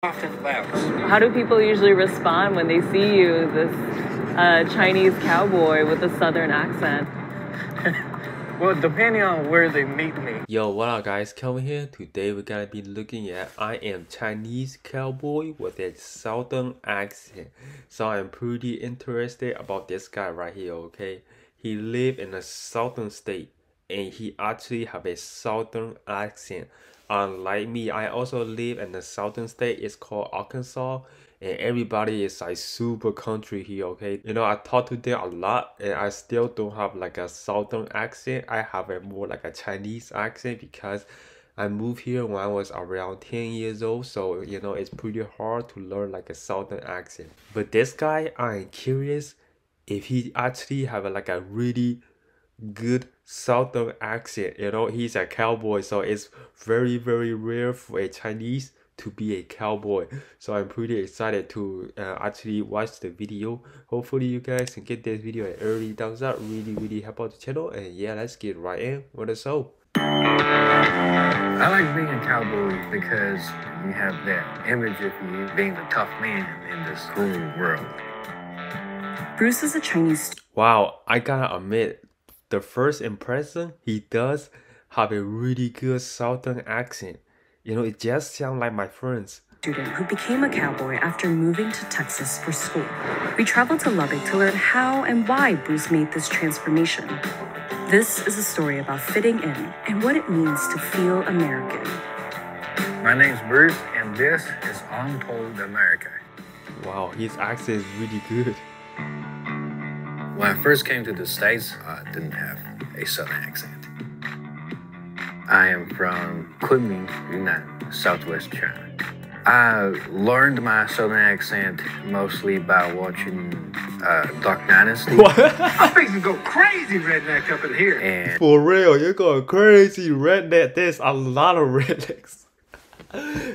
Often vowels. How do people usually respond when they see you, this Chinese cowboy with a southern accent? Well, depending on where they meet me. Yo, what up guys, Kelvin here. Today we're gonna be looking at I am Chinese cowboy with a southern accent. So I'm pretty interested about this guy right here, okay? He live in a southern state and he actually have a southern accent. Unlike me, I also live in the southern state. It's called Arkansas. And everybody is like super country here, okay? You know, I talk to them a lot and I still don't have like a southern accent. I have a more like a Chinese accent because I moved here when I was around 10 years old. So, you know, it's pretty hard to learn like a southern accent. But this guy, I'm curious if he actually have like a really good southern accent. You know, he's a cowboy, so it's very rare for a Chinese to be a cowboy. So I'm pretty excited to actually watch the video. Hopefully you guys can get this video an early thumbs up. Really help out the channel. And yeah, let's get right in with the show. I like being a cowboy because you have that image of you being the tough man in this cruel world. Bruce is a Chinese. Wow, I gotta admit, the first impression, he does have a really good southern accent. You know, it just sounds like my friends. Student who became a cowboy after moving to Texas for school. We traveled to Lubbock to learn how and why Bruce made this transformation. This is a story about fitting in and what it means to feel American. My name's Bruce, and this is Untold America. Wow, his accent is really good. When I first came to the States, I didn't have a southern accent. I am from Kunming, Yunnan, southwest China. I learned my southern accent mostly by watching Duck Dynasty. What? I'm fixing to go crazy redneck up in here. And For real, you're going crazy redneck. There's a lot of rednecks.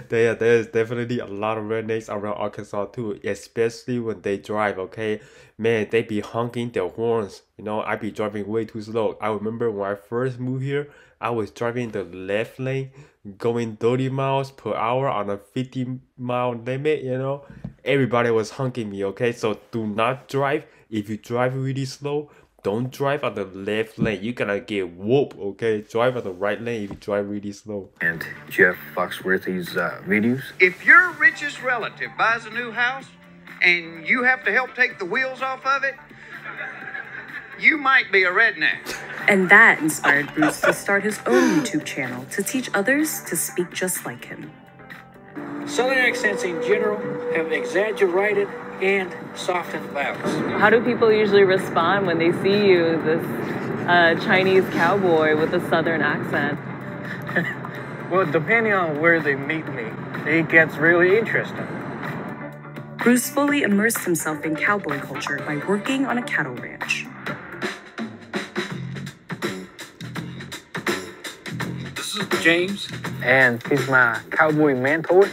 There's definitely a lot of rednecks around Arkansas too, especially when they drive, okay? Man, they be honking their horns. You know, I be driving way too slow. I remember when I first moved here, I was driving the left lane, going 30 miles per hour on a 50-mile limit, you know? Everybody was honking me, okay? So do not drive. If you drive really slow, don't drive on the left lane. You're gonna get whooped, okay? Drive on the right lane if you drive really slow. And Jeff Foxworthy's videos. If your richest relative buys a new house and you have to help take the wheels off of it, you might be a redneck. And that inspired Bruce to start his own YouTube channel to teach others to speak just like him. Southern accents in general have exaggerated and softened vowels. How do people usually respond when they see you, this Chinese cowboy with a southern accent? Well, depending on where they meet me, it gets really interesting. Bruce fully immersed himself in cowboy culture by working on a cattle ranch. This is James. And he's my cowboy mentor.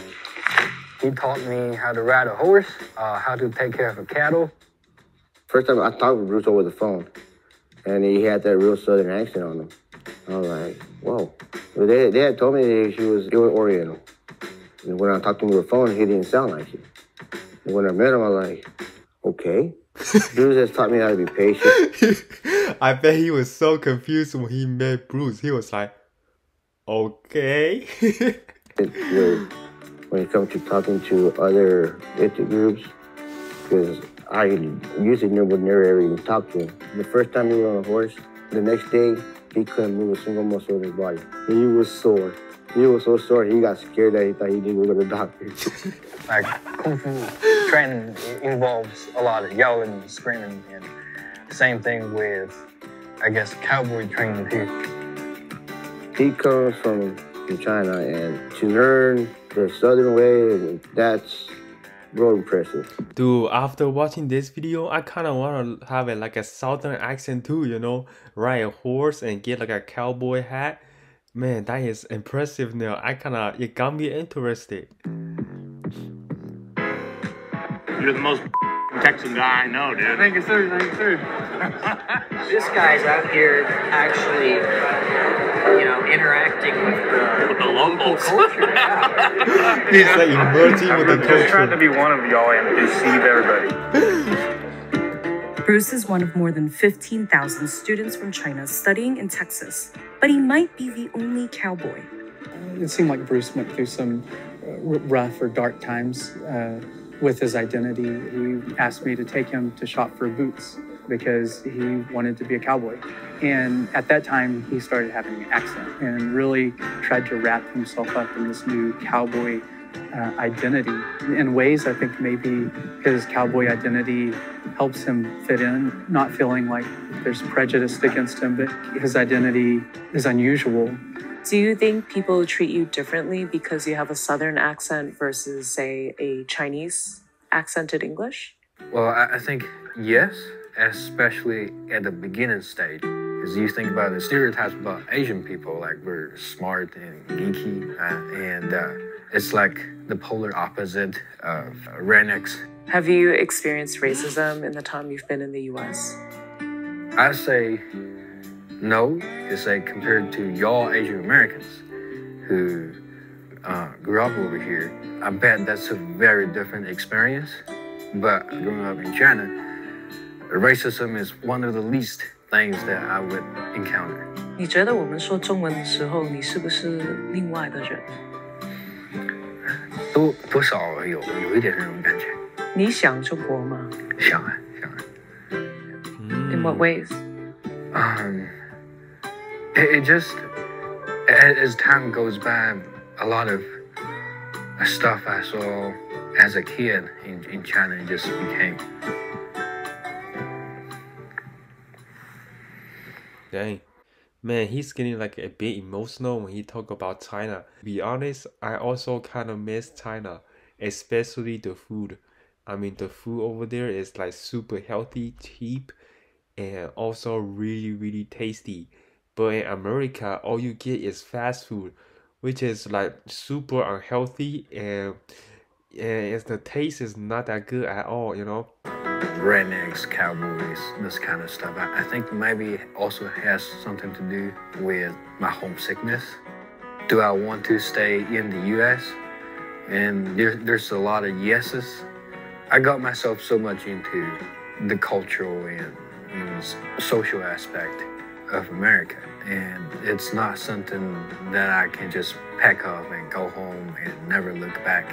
He taught me how to ride a horse, how to take care of a cattle. First time I talked with Bruce over the phone, and he had that real southern accent on him. I was like, whoa. Well, they had told me he was Oriental. And when I talked to him over the phone, he didn't sound like it. And when I met him, I was like, okay. Bruce has taught me how to be patient. I bet he was so confused when he met Bruce. He was like, okay. When it comes to talking to other ethnic groups, because I usually would never ever even talk to him. The first time he was on a horse, the next day, he couldn't move a single muscle in his body. He was sore. He was so sore, he got scared that he thought he didn't go to the doctor. Like, Kung Fu training involves a lot of yelling and screaming, and same thing with, I guess, cowboy training too. He comes from China, and to learn the southern way, that's real impressive. Dude, after watching this video, I kind of want to have like a southern accent too, you know? Ride a horse and get like a cowboy hat. Man, that is impressive now. It got me interested. You're the most Texan guy I know, dude. Thank you, sir. Thank you, sir. This guy's out here actually interacting with the local culture. Yeah. He's like emerging with the Just trying to culture. be one of y'all and deceive everybody. Bruce is one of more than 15,000 students from China studying in Texas, but he might be the only cowboy. It seemed like Bruce went through some rough or dark times with his identity. He asked me to take him to shop for boots because he wanted to be a cowboy. And at that time, he started having an accent and really tried to wrap himself up in this new cowboy identity. In ways, I think maybe his cowboy identity helps him fit in, not feeling like there's prejudice against him, but his identity is unusual. Do you think people treat you differently because you have a Southern accent versus, say, a Chinese accented English? Well, I think yes, especially at the beginning stage. Because you think about the stereotypes about Asian people, like we're smart and geeky, and it's like the polar opposite of rednecks. Have you experienced racism in the time you've been in the U.S.? I say no, because like compared to y'all Asian Americans who grew up over here, I bet that's a very different experience. But growing up in China, racism is one of the least things that I would encounter. 你觉得我们说中文的时候，你是不是另外的人？多少有一点那种感觉。你想中国吗？想啊。In what ways? It just, as time goes by, a lot of stuff I saw as a kid in China just became. Dang. Man, he's getting like a bit emotional when he talk about China. To be honest, I also kind of miss China, especially the food. I mean, the food over there is like super healthy, cheap, and also really, really tasty. But in America, all you get is fast food, which is like super unhealthy and the taste is not that good at all, you know? Rednecks, cowboys, this kind of stuff. I think maybe it also has something to do with my homesickness. Do I want to stay in the U.S.? And there's a lot of yeses. I got myself so much into the cultural and social aspect of America, and it's not something that I can just pack up and go home and never look back.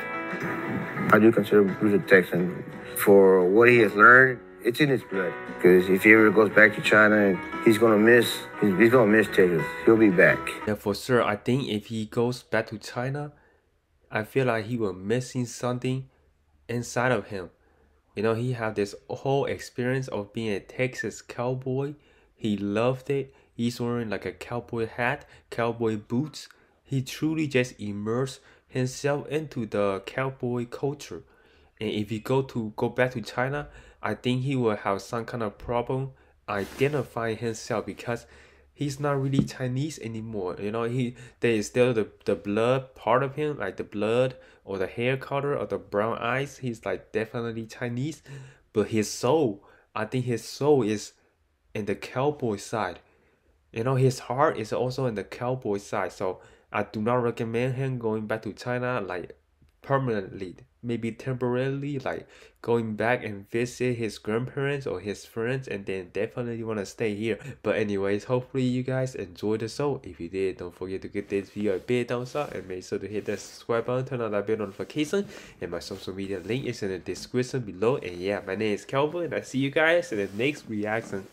I do consider Bruce a Texan. For what he has learned, it's in his blood. Because if he ever goes back to China, he's gonna miss Texas. He'll be back. Yeah, for sure. I think if he goes back to China, I feel like he will missing something inside of him. You know, he had this whole experience of being a Texas cowboy. He loved it. He's wearing like a cowboy hat, cowboy boots. He truly just immersed himself into the cowboy culture. And if he go back to China, I think he will have some kind of problem identifying himself because he's not really Chinese anymore. You know, there is still the blood part of him, like the blood or the hair color or the brown eyes. He's like definitely Chinese, but his soul, I think his soul is in the cowboy side. You know, his heart is also in the cowboy side. So I do not recommend him going back to China like permanently. Maybe temporarily, like going back and visit his grandparents or his friends, and then definitely want to stay here. But anyways, hopefully you guys enjoyed the show. If you did, don't forget to give this video a big thumbs up and make sure to hit that subscribe button, turn on that bell notification, and my social media link is in the description below. And yeah, my name is Cowboy, and I see you guys in the next reaction.